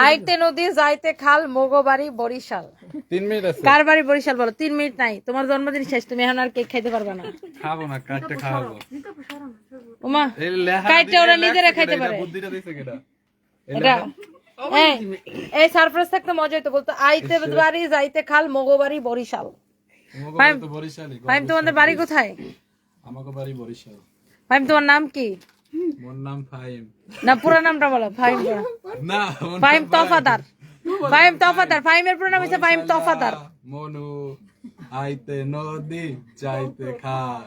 আইতে নদী যাইতে খাল মোগো বাড়ি বরিশাল। 3 মিনিট আছে। কার বাড়ি বরিশাল বলো? 3 মিনিট নাই, তোমার জন্মদিন শেষ, তুমি এখন আর কেক খাইতে পারবে না। খাবো না, কাটতে খাবো। ওমা এই লেখা কাইটে ওরা নিজেরা খাইতে পারে। বুদ্ধিটা দিছে কেডা? এটা এই সারপ্রাইজ থাকতে মজা হইতো, বলতো আইতে বাড়ি যাইতে খাল মোগো বাড়ি বরিশাল। মগবাড়ি তো বরিশালই। ভাই তোমাদের বাড়ি কোথায়? আমাগো বাড়ি বরিশাল। ভাই তোমার নাম কি? মোর নাম ফাহিম। না পুরো নামটা বলো। ফাহিম না, ফাহিম তফাদার। ফাহিম তফাদার, ফাহিমের পুরো নাম হচ্ছে ফাহিম তফাদার। মনু আইতে নদী যাইতে খাল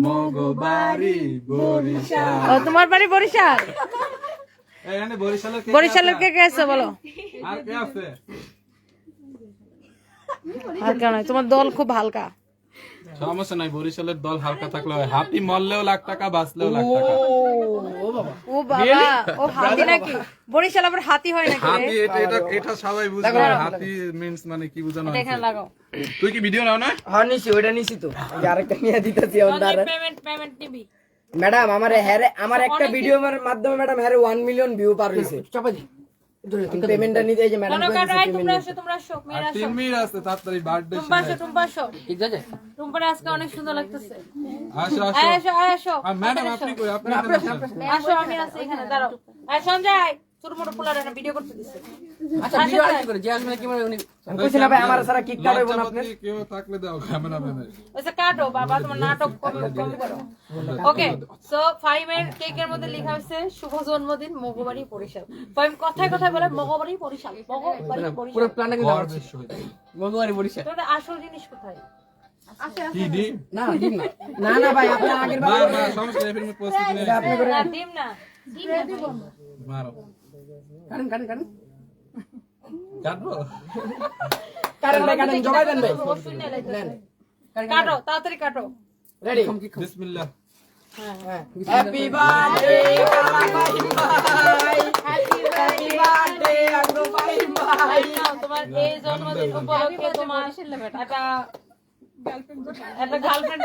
মগো বাড়ি বরিশাল। ও তোমার বাড়ি বরিশাল? এখানে বরিশালের কে? বরিশালের কে কে আছে বলো? আর কে আছে? আর কেউ নাই, তোমার দল খুব হালকা। সমস্যা নাই, বরিশালের দল হালকা থাকলে হয়। হাতি মরলেও লাখ টাকা, বাঁচলেও লাখ টাকা। ও বাবা, ও হাতি নাকি? বরিশাল আবার হাতি হয় নাকি রে? হাতি এটা সবাই বুঝবে। হাতি মিন্স মানে কি বোঝানো এটা এখানে হচ্ছে? লাগাও। তুই কি ভিডিও নাও না? হ্যাঁ নিছি, ওইটা নিছি তো। এই যে আরেকটা নিয়ে দিতেছি অন্ধারে। পেমেন্ট নিবি ম্যাডাম আমার একটা ভিডিওর মাধ্যমে ম্যাডাম 1 মিলিয়ন ভিউ পার হইছে। পেমেন্টটা নিতে এই যে ম্যাডাম তোমরা আসো, আর মেয়েরা আসো। 3 মিনিট আছে, তাড়াতাড়ি বার্থডে টুম্পা আসো। ঠিক আছে, টুম্পার আজকে অনেক সুন্দর লাগতেছে। আসো আসো। আর ম্যাডাম আপনি কই? আপনি আসো, আমি আছি এখানে, দাঁড়াও। সঞ্জয় ছোট মোটো পোলার একটা ভিডিও করতে দিছে। আচ্ছা ভিডিও আর কি করে যে আসলে কি মানে উনি আমি কইছি না ভাই আমার সারা কিক কাট হইব না আপনি। লজ্জাপতি কেউ থাকলে দাও ক্যামেরাম্যানে। ওইসে কাটো বাবা, তোমার নাটক কম করো। ওকে, সো ফাইমের কেকের মধ্যে লেখা হয়েছে শুভ জন্মদিন মগবাড়ি বরিশাল। ফাইম কথায় কথায় বলে মগবাড়ি বরিশাল, মগবাড়ি পুরো বরিশাল। প্ল্যানটা কিন্তু আমার মগবাড়ি বরিশাল। তোমাদের আসল জিনিস কোথায়? কি ডিম? না ডিম না। না ভাই আপনি আগের না বার না, সমস্যা নেই, ফিল্মে পোস্ট দিনে না, ডিম না। মারো। কাটেন কাটবো? কারেন জবাই দেন ভাই। কাটো, তাড়াতাড়ি কাটো। রেডি বিসমিল্লাহ। হ্যাপি বার্থডে ফাহিম ভাই, হ্যাপি বার্থডে আগ্রো ফাহিম ভাই। তোমার এই জন্মদিন উপলক্ষে তোমার একটা গার্লফ্রেন্ড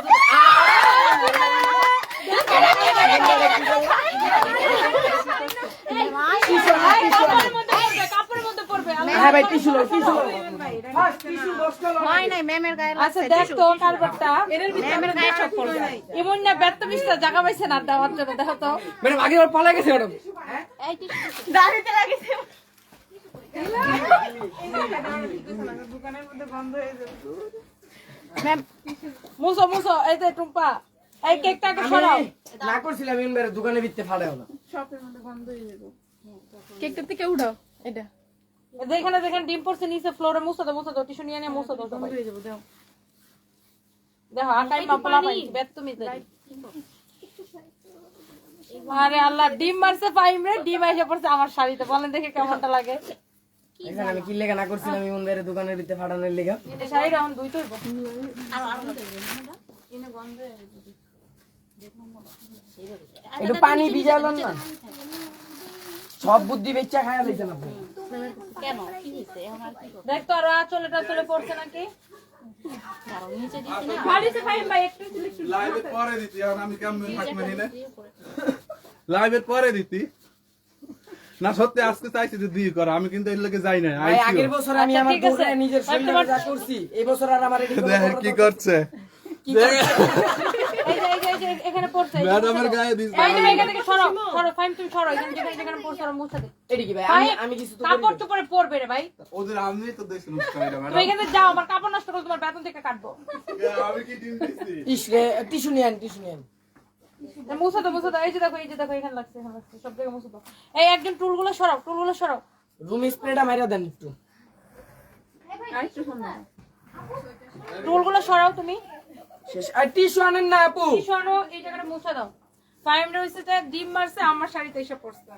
কাপড়ের মধ্যে পড়বে। হ্যাঁ ভাই টিস্যু লো। আচ্ছা দেখ তো কারবারটা, এমন না ব্যর্থ মিস্টার জায়গা পাইছে না দেওয়ার জন্য, দেখো তো। ম্যাডাম আগে ওর পালা গেছে ম্যাডাম। মুসো এই যে টুম্পা, এই কেকটাকে সরাও। না করছিলাম ইনবারে দোকানে ভিতরে ফাড়াও না। কেকটা থেকে উঠাও এটা যেখানে ডিম পড়ছে নিচে ফ্লোরে মুছো দাও, টিস্যু নিয়ে মুছো দাও সবাই। দেখো আকাই মাপলা পাইছি ব্যর্থ মিস্টার। আরে আল্লাহ, ডিম মারছে ফাইম রে, ডিম এসে পড়ছে আমার শাড়িতে। বলেন দেখে কেমনটা লাগে। এখানে আমি কি লেখা না করছিলাম ইনবারে দোকানের ভিতরে ফাড়ানোর লেখা। এটা শাড়ি রাউন্ড দুই তৈব। একটু পানি ভিজালেন না, সব বুদ্ধি বেচা খায়া লইছেন আপনি। দেখ তো আর চলে পড়ছে নাকি? লাইভের পরে দিতি, এখন আমি কেমন থাকবো নিলে? লাইভের পরে দিতি না, সত্যি আজকে চাইছি যে দিয়ে করো, আমি কিন্তু এর লোকে যাই না। ভাই আগের বছর আমি আচ্ছা, আমার ঠিক আছে। দোকানে নিজের শরীরে যা করছি এই বছর আর আমার এডি দেখ কি করছে এই যে এখানে পড়ছে। ম্যাডামের গায়ে দিস। এই যে এখান থেকে সরো ফাইম, তুমি সরো, যেখানে পড়ছে ওরা মুছে দে। এডি কি ভাই আমি কিছু তো কাপড় চোপড়ে পড়বে রে ভাই। ওদের আমি তো দেখছি নষ্ট করে তুমি ম্যাডাম। এখানে যাও, আমার কাপড় নষ্ট করে তোমার বেতন থেকে কাটবো। আমি কি ডিম দিছি? টিস্যু নিয়ে আন। মুছে দাও। এই যে দেখো এখানে লাগছে সব জায়গায় মুছে দাও। এই একজন টুলগুলো সরাও। রুম স্প্রেটা মাইরা দেন একটু। টুলগুলো সরাও তুমি। শেষ আর টিস্যু আনেন না আপু। এই জায়গাটা মুছে দাও। ফাইম রয়েছে ডিম মারছে আমার শাড়িতে এসে পড়ছে।